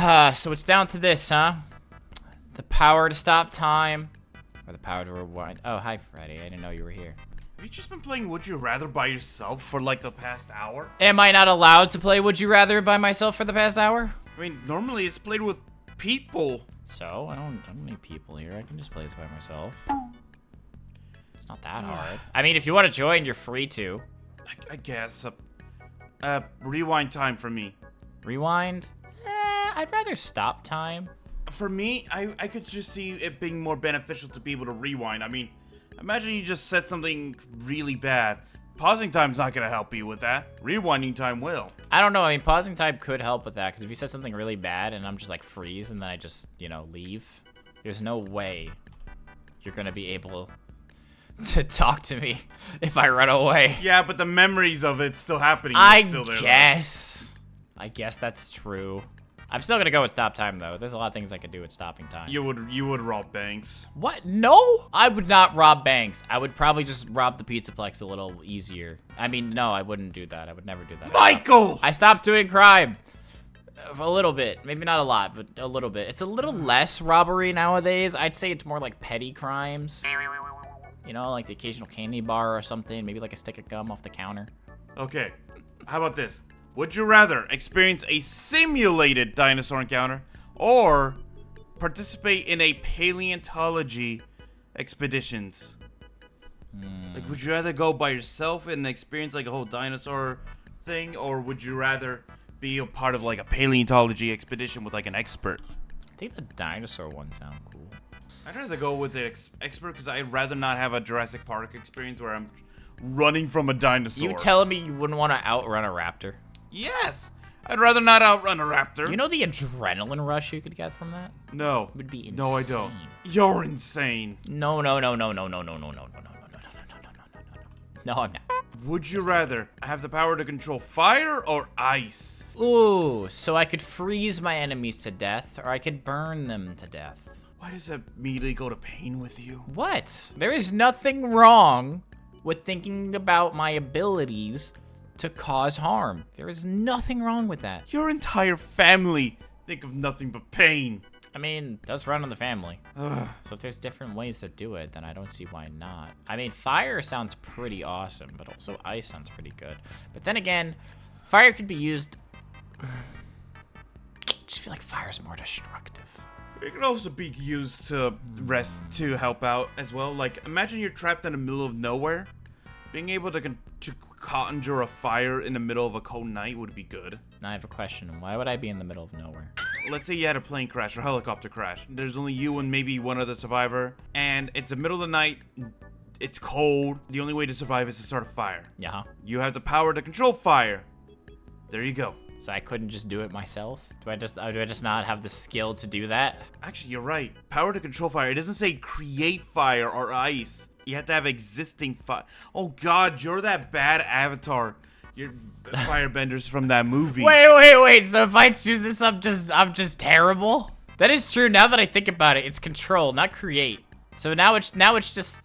So it's down to this, huh? The power to stop time, or the power to rewind. Oh, hi, Freddy. I didn't know you were here. Have you just been playing Would You Rather by yourself for like the past hour? Am I not allowed to play Would You Rather by myself for the past hour? I mean, normally it's played with people. So, I don't need people here. I can just play this by myself. It's not that hard. I mean, if you want to join, you're free to. I guess. Rewind time for me. Rewind? I'd rather stop time. For me, I could just see it being more beneficial to be able to rewind. I mean, imagine you just said something really bad. Pausing time's not gonna help you with that. Rewinding time will. I don't know. I mean, pausing time could help with that, because if you said something really bad and I'm just like freeze and then I just, you know, leave, there's no way you're gonna be able to talk to me if I run away. Yeah, but the memories of it still happening. I still there, guess. I guess that's true. I'm still gonna go with stop time though. There's a lot of things I could do with stopping time. You would rob banks. What? No, I would not rob banks. I would probably just rob the Pizzaplex a little easier. I mean, no, I wouldn't do that. I would never do that. Michael! I stopped doing crime. A little bit. Maybe not a lot, but a little bit. It's a little less robbery nowadays. I'd say it's more like petty crimes. You know, like the occasional candy bar or something. Maybe like a stick of gum off the counter. Okay, how about this? Would you rather experience a simulated dinosaur encounter or participate in a paleontology expeditions? Like, would you rather go by yourself and experience like a whole dinosaur thing, or would you rather be a part of like a paleontology expedition with like an expert? I think the dinosaur one sounds cool. I'd rather go with the expert because I'd rather not have a Jurassic Park experience where I'm running from a dinosaur. You telling me you wouldn't want to outrun a raptor? Yes! I'd rather not outrun a raptor. You know the adrenaline rush you could get from that? No. It would be insane. No, I don't. You're insane. No, no, no, no, no, no, no, no, no, no, no, no, no, no, no, no. No, I'm not. Would you rather have the power to control fire or ice? Ooh, so I could freeze my enemies to death, or I could burn them to death. Why does that immediately go to pain with you? What? There is nothing wrong with thinking about my abilities to cause harm. There is nothing wrong with that. Your entire family think of nothing but pain. I mean, it does run in the family. Ugh. So if there's different ways to do it, then I don't see why not. I mean, fire sounds pretty awesome, but also ice sounds pretty good. But then again, fire could be used... I just feel like fire's more destructive. It could also be used to to help out as well. Like, imagine you're trapped in the middle of nowhere. Being able to conjure a fire in the middle of a cold night would be good. Now I have a question. Why would I be in the middle of nowhere? Let's say you had a plane crash or helicopter crash. There's only you and maybe one other survivor, and it's the middle of the night. It's cold. The only way to survive is to start a fire. Yeah. You have the power to control fire. There you go. So I couldn't just do it myself? Do I just not have the skill to do that? Actually, you're right. Power to control fire. It doesn't say create fire or ice. You have to have existing fire. Oh God, you're that bad avatar. You're firebenders from that movie. Wait. So if I choose this, I'm just terrible? That is true. Now that I think about it, it's control, not create. So now it's just...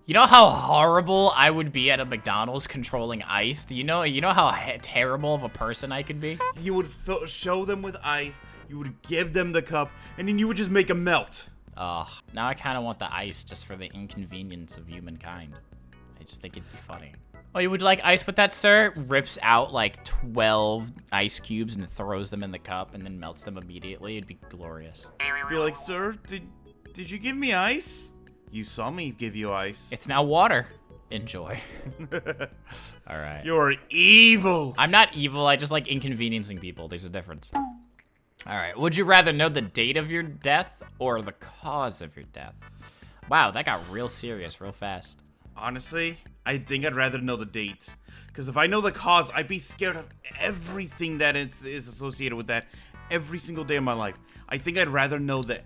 You know how horrible I would be at a McDonald's controlling ice? Do you know how terrible of a person I could be? You would show them with ice, you would give them the cup, and then you would just make them melt. Ugh, now I kind of want the ice just for the inconvenience of humankind. I just think it'd be funny. Oh, you would like ice with that, sir? Rips out like 12 ice cubes and throws them in the cup and then melts them immediately. It'd be glorious. Be like, sir, did you give me ice? You saw me give you ice. It's now water. Enjoy. All right. You're evil. I'm not evil. I just like inconveniencing people. There's a difference. All right. Would you rather know the date of your death or the cause of your death? Wow, that got real serious real fast. Honestly, I think I'd rather know the date. Because if I know the cause, I'd be scared of everything that is associated with that every single day of my life. I think I'd rather know the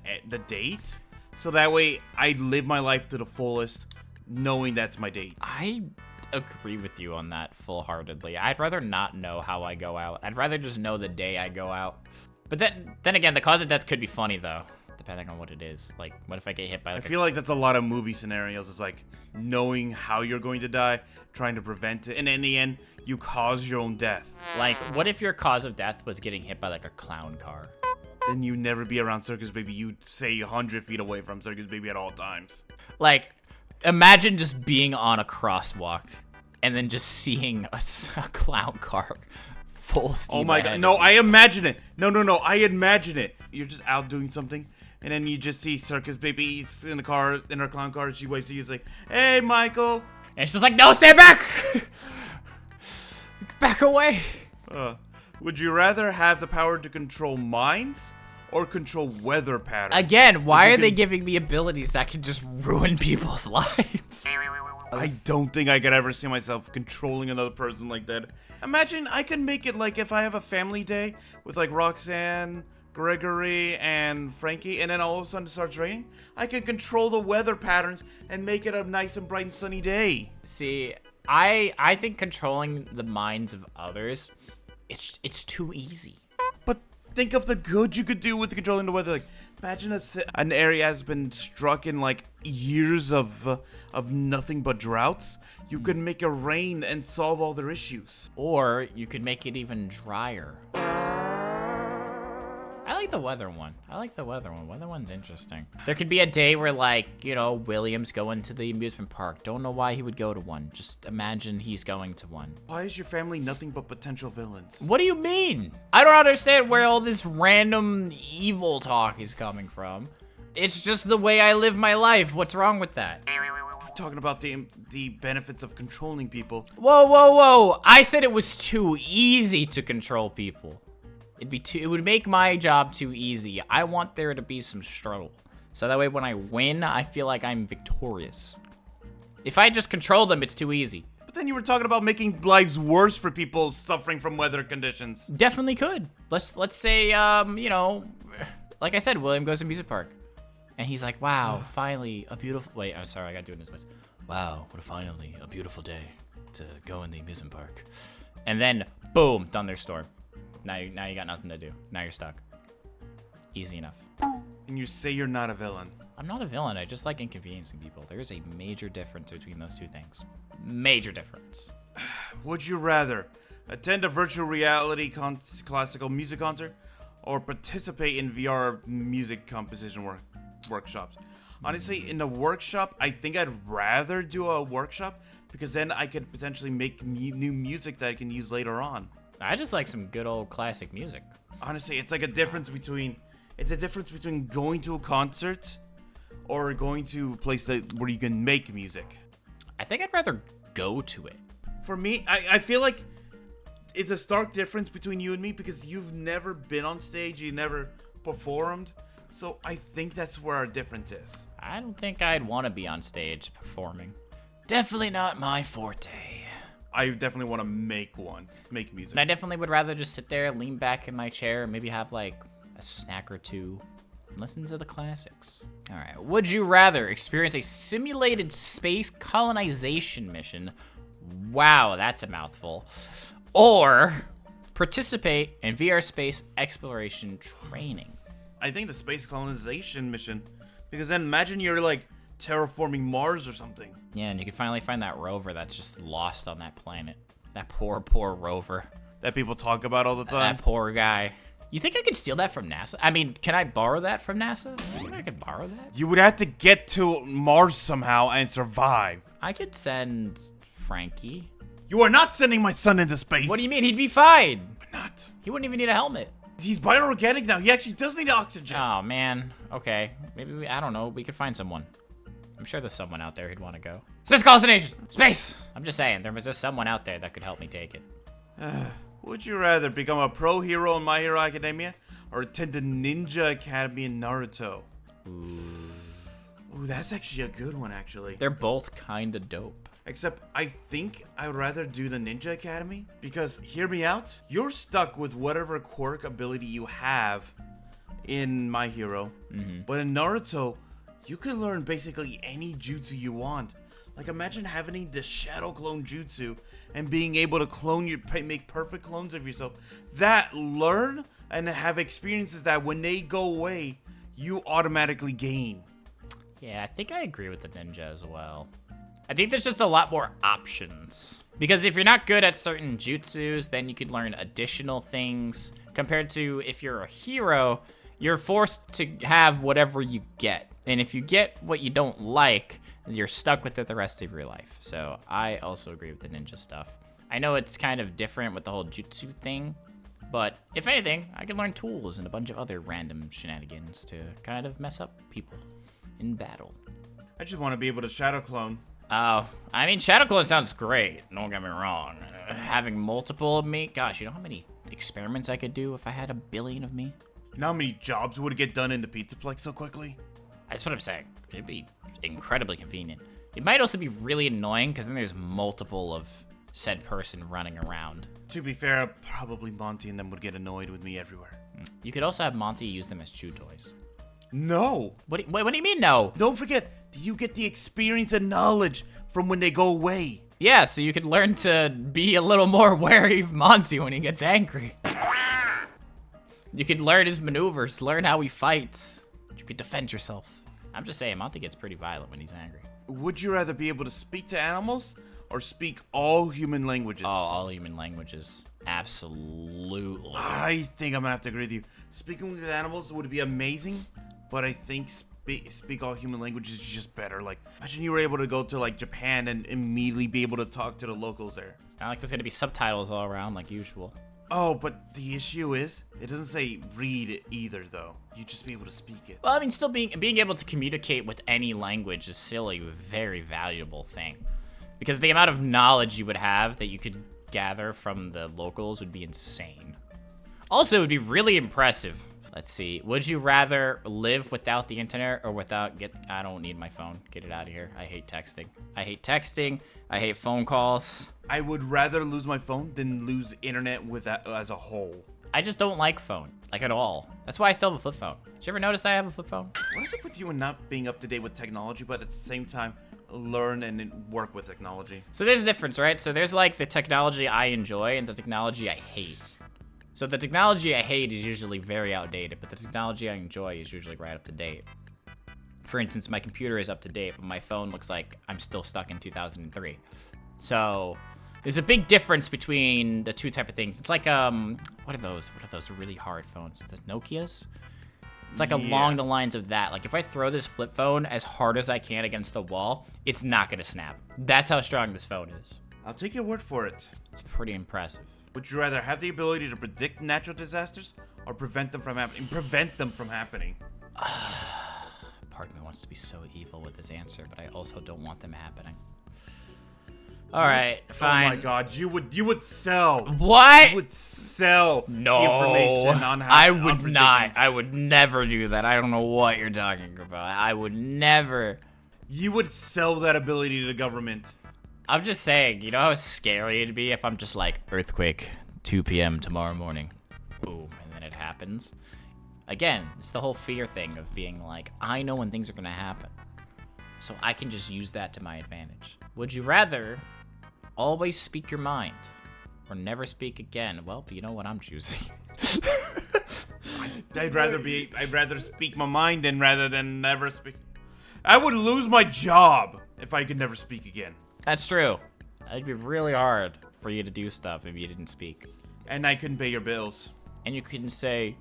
date. So that way, I live my life to the fullest, knowing that's my date. I agree with you on that full-heartedly. I'd rather not know how I go out. I'd rather just know the day I go out. But then again, the cause of death could be funny, though, depending on what it is. Like, what if I get hit by, like, I feel like that's a lot of movie scenarios. It's like knowing how you're going to die, trying to prevent it, and in the end, you cause your own death. Like, what if your cause of death was getting hit by, like, a clown car? then you never be around Circus Baby. You'd stay 100 feet away from Circus Baby at all times. Like, imagine just being on a crosswalk and then just seeing a clown car full steam Oh my ahead. god, no, I imagine it. No, I imagine it. You're just out doing something, and then you just see Circus Baby in the car, in her clown car, and she waves to you, like, hey, Michael. And she's just like, no, stay back! Back away. Would you rather have the power to control minds or control weather patterns? Again, why are they giving me abilities that can just ruin people's lives? I don't think I could ever see myself controlling another person like that. Imagine I could make it like if I have a family day with like Roxanne, Gregory, and Frankie, and then all of a sudden it starts raining. I can control the weather patterns and make it a nice and bright and sunny day. See, I think controlling the minds of others, it's too easy. But think of the good you could do with controlling the weather. Like, imagine an area has been struck in like years of nothing but droughts. You could make it rain and solve all their issues. Or you could make it even drier. I like the weather one. Weather one's interesting. There could be a day where, like, you know, William's going to the amusement park. Don't know why he would go to one. Just imagine he's going to one. Why is your family nothing but potential villains? What do you mean? I don't understand where all this random evil talk is coming from. It's just the way I live my life. What's wrong with that? We're talking about the benefits of controlling people. Whoa. I said it was too easy to control people. It would make my job too easy. I want there to be some struggle. So that way when I win, I feel like I'm victorious. If I just control them, it's too easy. But then you were talking about making lives worse for people suffering from weather conditions. Definitely could. Let's say, you know, like I said, William goes to music park. And he's like, wow, finally a beautiful, wait, I'm sorry, I gotta do it in his voice. Wow, finally a beautiful day to go in the amusement park. And then, boom, thunderstorm. Now you got nothing to do. Now you're stuck. Easy enough. And you say you're not a villain. I'm not a villain. I just like inconveniencing people. There's a major difference between those two things. Major difference. Would you rather attend a virtual reality classical music concert or participate in VR music composition workshops? Honestly, in the workshop, I think I'd rather do a workshop because then I could potentially make new music that I can use later on. I just like some good old classic music. Honestly, it's a difference between going to a concert or going to a place where you can make music. I think I'd rather go to it. For me, I feel like it's a stark difference between you and me because you've never been on stage, you never performed. So I think that's where our difference is. I don't think I'd want to be on stage performing. Definitely not my forte. I definitely want to make music. And I definitely would rather just sit there, lean back in my chair, maybe have like a snack or two, and listen to the classics. All right, would you rather experience a simulated space colonization mission? Wow, that's a mouthful. Or participate in VR space exploration training? I think the space colonization mission, because then imagine you're like terraforming Mars or something. Yeah, and you can finally find that rover that's just lost on that planet. That poor rover. That people talk about all the time. That poor guy. You think I could steal that from NASA? I mean, can I borrow that from NASA? You think I could borrow that? You would have to get to Mars somehow and survive. I could send Frankie. You are not sending my son into space. What do you mean? He'd be fine. Why not? He wouldn't even need a helmet. He's bioorganic now. He actually does need oxygen. Oh, man. Okay. Maybe, I don't know. We could find someone. I'm sure there's someone out there who'd want to go. Space colonization! Space! I'm just saying, there was just someone out there that could help me take it. Would you rather become a pro hero in My Hero Academia or attend the Ninja Academy in Naruto? Ooh, that's actually a good one, actually. They're both kind of dope. Except I think I would rather do the Ninja Academy because, hear me out, you're stuck with whatever quirk ability you have in My Hero. But in Naruto, you can learn basically any jutsu you want. Like, imagine having the shadow clone jutsu and being able to make perfect clones of yourself that learn and have experiences that when they go away, you automatically gain. Yeah, I think I agree with the ninja as well. I think there's just a lot more options. Because if you're not good at certain jutsus, then you could learn additional things. Compared to if you're a hero, You're forced to have whatever you get. And if you get what you don't like, you're stuck with it the rest of your life. So I also agree with the ninja stuff. I know it's kind of different with the whole jutsu thing, but if anything, I can learn tools and a bunch of other random shenanigans to kind of mess up people in battle. I just want to be able to shadow clone. Oh, I mean, shadow clone sounds great. Don't get me wrong. Having multiple of me, gosh, you know how many experiments I could do if I had 1 billion of me? You know how many jobs would get done in the Pizzaplex so quickly? That's what I'm saying. It'd be incredibly convenient. It might also be really annoying because then there's multiple of said person running around. To be fair, probably Monty and them would get annoyed with me everywhere. You could also have Monty use them as chew toys. No. What do you mean no? Don't forget, you get the experience and knowledge from when they go away. Yeah, so you could learn to be a little more wary of Monty when he gets angry. You could learn his maneuvers, learn how he fights. You could defend yourself. I'm just saying, Monty gets pretty violent when he's angry. Would you rather be able to speak to animals or speak all human languages? Oh, all human languages. Absolutely. I think I'm gonna have to agree with you. Speaking with animals would be amazing, but I think speak all human languages is just better. Like, imagine you were able to go to like Japan and immediately be able to talk to the locals there. It's not like there's gonna be subtitles all around like usual. Oh, but the issue is, it doesn't say read it either, though. You just be able to speak it. Well, I mean, still being able to communicate with any language is still a very valuable thing. Because the amount of knowledge you would have that you could gather from the locals would be insane. Also, it would be really impressive. Let's see. Would you rather live without the internet or I don't need my phone. Get it out of here. I hate texting. I hate texting. I hate phone calls. I would rather lose my phone than lose internet with that as a whole. I just don't like phone, like at all. That's why I still have a flip phone. Did you ever notice I have a flip phone? What is it with you and not being up to date with technology, but at the same time, learn and work with technology? So there's a difference, right? So there's like the technology I enjoy and the technology I hate. So the technology I hate is usually very outdated, but the technology I enjoy is usually right up to date. For instance, my computer is up to date, but my phone looks like I'm still stuck in 2003. So there's a big difference between the two type of things. It's like, what are those really hard phones? Is this Nokia's? It's like along the lines of that. Like if I throw this flip phone as hard as I can against the wall, it's not gonna snap. That's how strong this phone is. I'll take your word for it. It's pretty impressive. Would you rather have the ability to predict natural disasters or prevent them from happening? Part of me wants to be so evil with this answer, but I also don't want them happening. All right, fine. Oh my God, you would sell. What? You would sell No, information on how I would not. I would never do that. I don't know what you're talking about. I would never. You would sell that ability to the government. I'm just saying, you know how scary it'd be if I'm just like, earthquake, 2 p.m. tomorrow morning. Boom, and then it happens. Again, it's the whole fear thing of being like, I know when things are gonna happen. So I can just use that to my advantage. Would you rather always speak your mind or never speak again? Well, you know what I'm choosing. I'd rather speak my mind rather than never speak. I would lose my job if I could never speak again. That's true. It'd be really hard for you to do stuff if you didn't speak. And I couldn't pay your bills. And you couldn't say,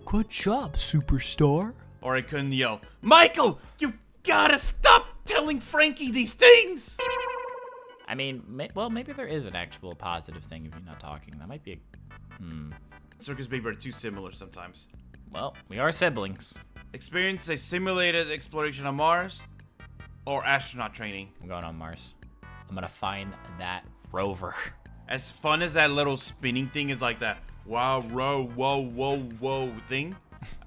good job, superstar. Or I couldn't yell, Michael, you gotta stop telling Frankie these things! I mean, well, maybe there is an actual positive thing if you're not talking. That might be a... Circus Baby are too similar sometimes. Well, we are siblings. Experience a simulated exploration on Mars or astronaut training. I'm going on Mars. I'm gonna find that rover. As fun as that little spinning thing is, like that wow, whoa thing,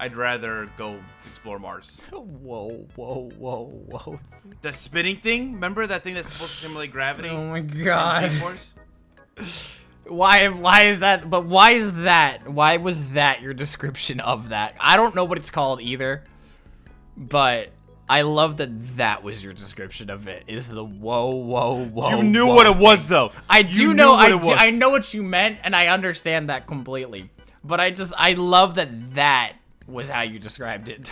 I'd rather go explore Mars. Whoa. The spinning thing? Remember that thing that's supposed to simulate gravity? Oh my God. G-force? Why is that? But why is that? Why was that your description of that? I don't know what it's called either, but I love that that was your description of it. Is the whoa. You knew what it was, though. I do know. I know what you meant, and I understand that completely. But I love that that was how you described it.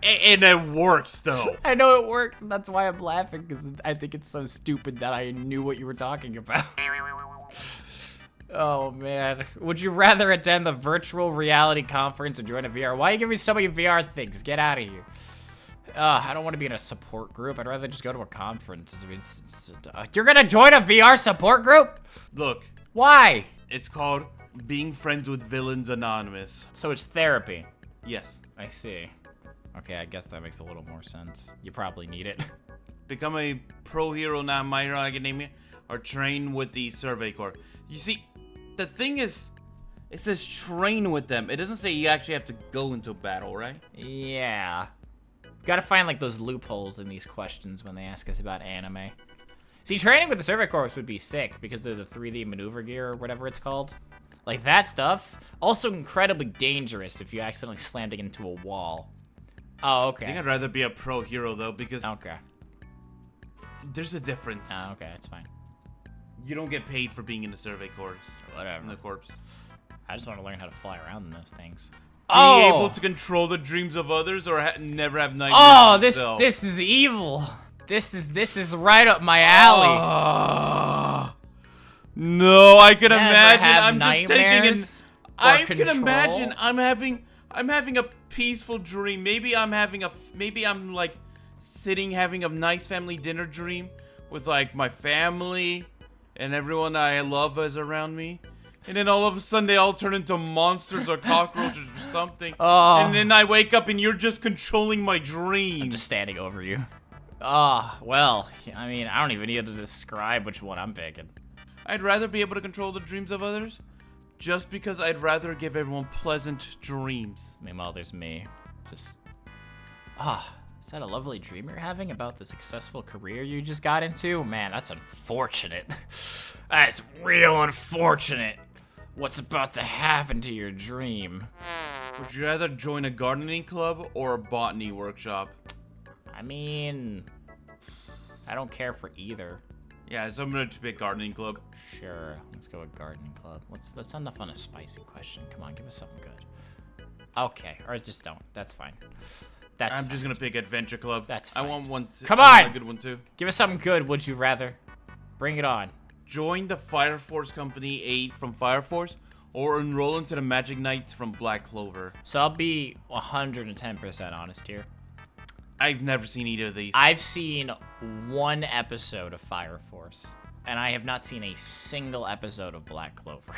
And it works, though. I know it worked. That's why I'm laughing, because I think it's so stupid that I knew what you were talking about. Oh, man. Would you rather attend the virtual reality conference or join a VR? Why are you giving me so many VR things? Get out of here. I don't want to be in a support group. I'd rather just go to a conference. I mean, you're gonna join a VR support group? Look. Why? It's called Being Friends with Villains Anonymous. So it's therapy. Yes. I see. Okay, I guess that makes a little more sense. You probably need it. Become a pro hero, not My Hero Academia, or train with the Survey Corps. You see, the thing is, it says train with them. It doesn't say you actually have to go into battle, right? Yeah. Gotta find, like, those loopholes in these questions when they ask us about anime. See, training with the Survey Corps would be sick because of the 3D maneuver gear or whatever it's called. Like, that stuff. Also incredibly dangerous if you accidentally slammed it into a wall. Oh, okay. I think I'd rather be a pro hero, though, because Okay. there's a difference. Oh, okay, that's fine. You don't get paid for being in the Survey Corps. Whatever. In the corps. I just want to learn how to fly around in those things. Be able to control the dreams of others or never have nightmares. Oh, yourself. this is evil. This is right up my alley. No, I can Never imagine. have I'm just taking an. nightmares I or can control? imagine. I'm having a peaceful dream. Maybe I'm like sitting having a nice family dinner dream with like my family and everyone I love is around me. And then all of a sudden they all turn into monsters or cockroaches or something. Oh. And then I wake up and you're just controlling my dream. I'm just standing over you. Well, I mean, I don't even need to describe which one I'm picking. I'd rather be able to control the dreams of others just because I'd rather give everyone pleasant dreams. Meanwhile, there's me. Just... is that a lovely dream you're having about the successful career you just got into? Man, that's unfortunate. That's real unfortunate. What's about to happen to your dream? Would you rather join a gardening club or a botany workshop? I mean... I don't care for either. Yeah, so I'm gonna pick gardening club. Sure, let's go with gardening club. Let's end up on a spicy question. Come on, give us something good. Okay, or just don't. That's fine. I'm just gonna pick adventure club. That's fine. I want one. Come I want on! a good one too. Give us something good, would you rather? Bring it on. Join the Fire Force Company 8 from Fire Force, or enroll into the Magic Knights from Black Clover. So I'll be 110% honest here. I've never seen either of these. I've seen one episode of Fire Force, and I have not seen a single episode of Black Clover.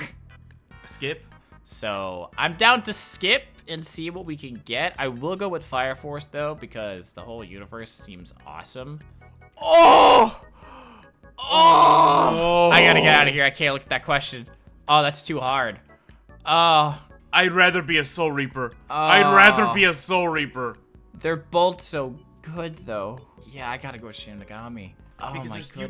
Skip? So I'm down to skip and see what we can get. I will go with Fire Force, though, because the whole universe seems awesome. Oh! I gotta get out of here. I can't look at that question. Oh, that's too hard. Oh. I'd rather be a Soul Reaper. I'd rather be a Soul Reaper. They're both so good, though. Yeah, I gotta go with Shinigami. Oh, Because my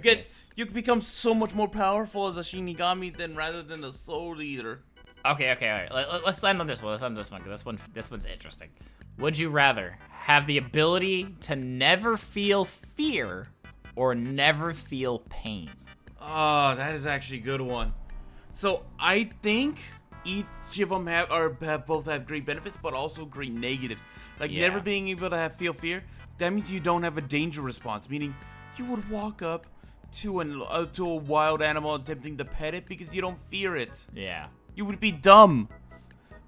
you become so much more powerful as a Shinigami rather than a Soul Eater. Okay, all right. Let's end on this one. Let's end on this one, because this one's interesting. Would you rather have the ability to never feel fear or never feel pain? Oh, that is actually a good one. So I think each of them both have great benefits, but also great negatives. Like never being able to feel fear, that means you don't have a danger response. Meaning, you would walk up to a wild animal attempting to pet it because you don't fear it. Yeah. You would be dumb.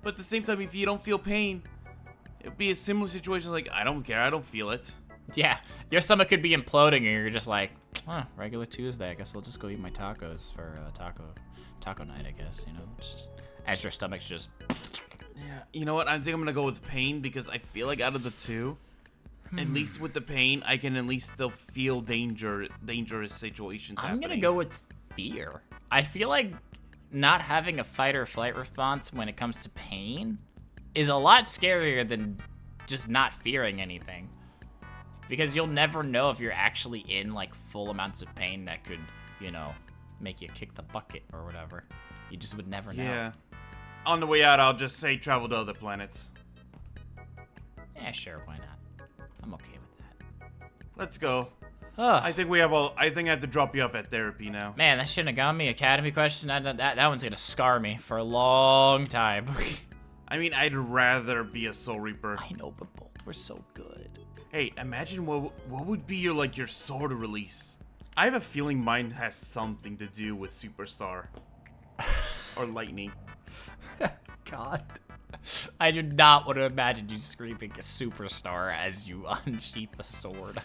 But at the same time, if you don't feel pain, it'd be a similar situation. Like, I don't care, I don't feel it. Yeah, your stomach could be imploding, and you're just like, regular Tuesday. I guess I'll just go eat my tacos for taco night. I guess, you know, just, as your stomach's just. Yeah, you know what? I think I'm gonna go with pain because I feel like out of the two, at least with the pain, I can at least still feel dangerous situations. I'm gonna go with fear. I feel like not having a fight or flight response when it comes to pain is a lot scarier than just not fearing anything. Because you'll never know if you're actually in, like, full amounts of pain that could, you know, make you kick the bucket or whatever. You just would never know. Yeah. On the way out, I'll just say travel to other planets. Yeah, sure, why not? I'm okay with that. Let's go. Ugh. I think I have to drop you off at therapy now. Man, that Shinigami Academy question, that one's gonna scar me for a long time. I mean, I'd rather be a Soul Reaper. I know, but both were so good. Hey, imagine what would be your sword release. I have a feeling mine has something to do with Superstar. or lightning. God. I do not want to imagine you screaming a superstar as you unsheath the sword.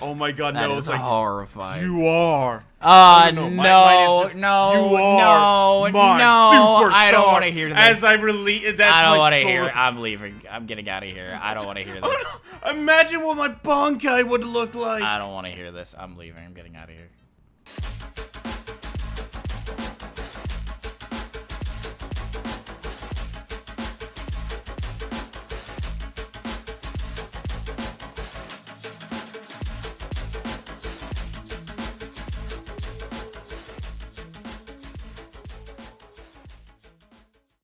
Oh my God, That no! is It's like horrifying. you are. No, Mine is just, no, you are no, my no, superstar. I don't want to hear this. As I release, that's I don't want to hear. I'm leaving. I'm getting out of here. I don't want to hear this. Imagine what my Bankai would look like. I don't want to hear this. I'm leaving. I'm getting out of here.